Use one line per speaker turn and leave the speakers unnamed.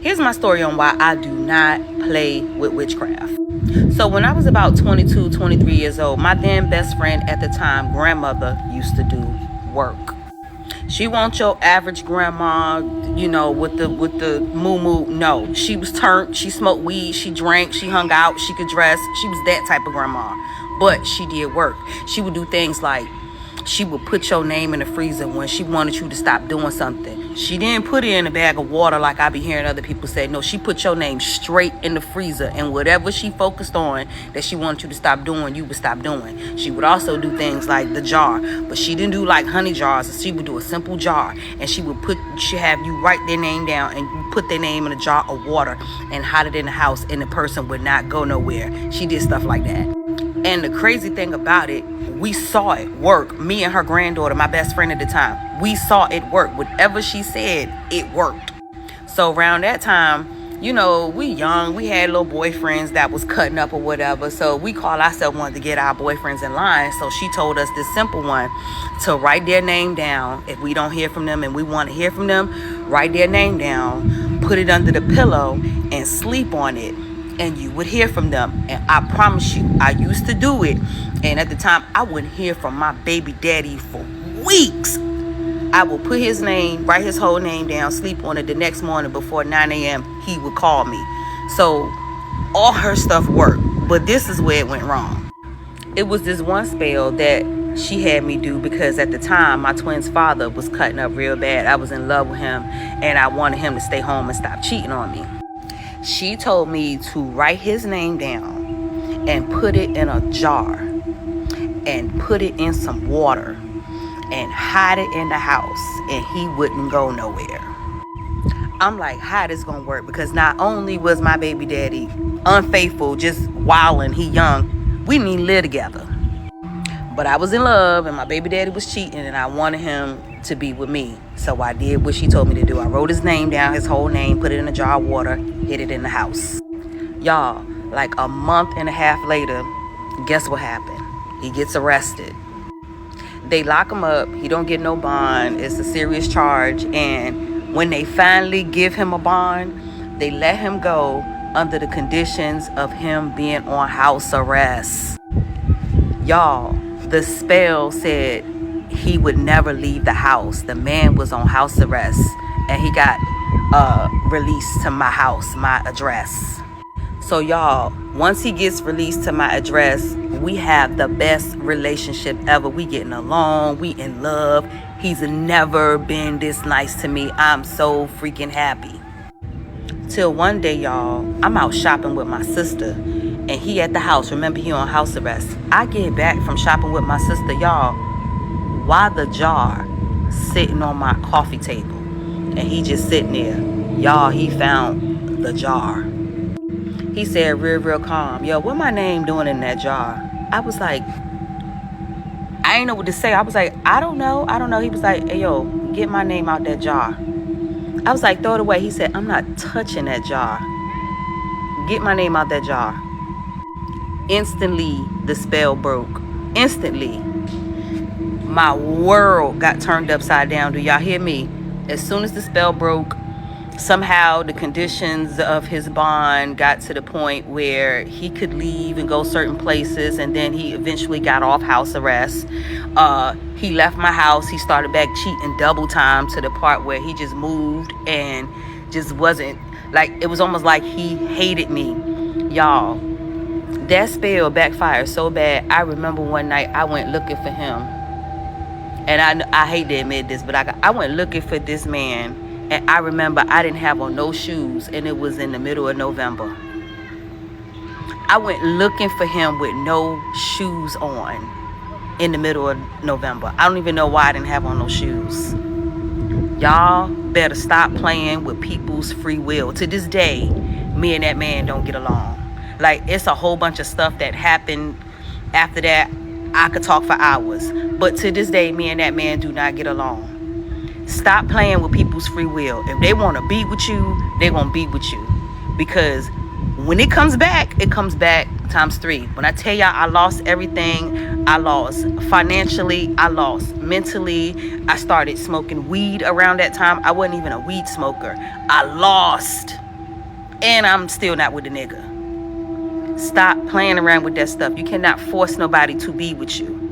Here's my story on why I do not play with witchcraft. So when I was about 22, 23 years old, my then best friend at the time, grandmother, used to do work. She wasn't your average grandma, with the moo. No, she was turned. She smoked weed. She drank. She hung out. She could dress. She was that type of grandma. But she did work. She would do things like she would put your name in the freezer when she wanted you to stop doing something. She didn't put it in a bag of water like I be hearing other people say. No, she put your name straight in the freezer, and whatever she focused on that she wanted you to stop doing, you would stop doing. She would also do things like the jar, but she didn't do like honey jars. She would do a simple jar, and she have you write their name down, and you put their name in a jar of water and hide it in the house, and the person would not go nowhere. She did stuff like that. And the crazy thing about it, we saw it work. Me and her granddaughter, my best friend at the time, we saw it work. Whatever she said, it worked. So around that time, we young, we had little boyfriends that was cutting up or whatever. So we call ourselves wanting to get our boyfriends in line. So she told us this simple one, to write their name down. If we don't hear from them and we want to hear from them, write their name down, put it under the pillow, and sleep on it. And you would hear from them. And I promise you, I used to do it. And at the time, I wouldn't hear from my baby daddy for weeks. I would put his name, write his whole name down, sleep on it. The next morning before 9 a.m., he would call me. So all her stuff worked. But this is where it went wrong. It was this one spell that she had me do because at the time, my twin's father was cutting up real bad. I was in love with him, and I wanted him to stay home and stop cheating on me. She told me to write his name down and put it in a jar and put it in some water and hide it in the house, and he wouldn't go nowhere. I'm like, how this gonna work? Because not only was my baby daddy unfaithful, just wilding, he young, we didn't even live together. But I was in love, and my baby daddy was cheating, and I wanted him to be with me. So I did what she told me to do. I wrote his name down, his whole name, put it in a jar of water, hid it in the house. Y'all, like a month and a half later, guess what happened? He gets arrested. They lock him up. He don't get no bond. It's a serious charge. And when they finally give him a bond, they let him go under the conditions of him being on house arrest. Y'all, the spell said he would never leave the house. The man was on house arrest, and he got released to my house, my address. So y'all, once he gets released to my address, we have the best relationship ever. We getting along, we in love. He's never been this nice to me. I'm so freaking happy. Till one day, y'all, I'm out shopping with my sister, and he at the house. Remember, he on house arrest. I get back from shopping with my sister, y'all, while the jar sitting on my coffee table, and he just sitting there. Y'all, he found the jar. He said real calm, yo, what my name doing in that jar? I was like, I ain't know what to say. I was like, I don't know. He was like, hey, yo, get my name out that jar. I was like, throw it away. He said, I'm not touching that jar. Get my name out that jar. Instantly, the spell broke. Instantly. My world got turned upside down. Do y'all hear me? As soon as the spell broke, somehow the conditions of his bond got to the point where he could leave and go certain places, and then he eventually got off house arrest. He left my house. He started back cheating double time to the part where he just moved and just wasn't, like, it was almost like he hated me. Y'all, that spell backfired so bad. I remember one night I went looking for him, and I hate to admit this, but I went looking for this man. And I remember I didn't have on no shoes, and it was in the middle of November. I went looking for him with no shoes on in the middle of November. I don't even know why I didn't have on no shoes. Y'all better stop playing with people's free will. To this day, me and that man don't get along. Like, it's a whole bunch of stuff that happened after that. I could talk for hours. But to this day, me and that man do not get along. Stop playing with people's free will. If they want to be with you, they're going to be with you. Because when it comes back times 3. When I tell y'all I lost everything, I lost financially, I lost mentally. I started smoking weed around that time. I wasn't even a weed smoker. I lost. and I'm still not with a nigga. Stop playing around with that stuff. You cannot force nobody to be with you.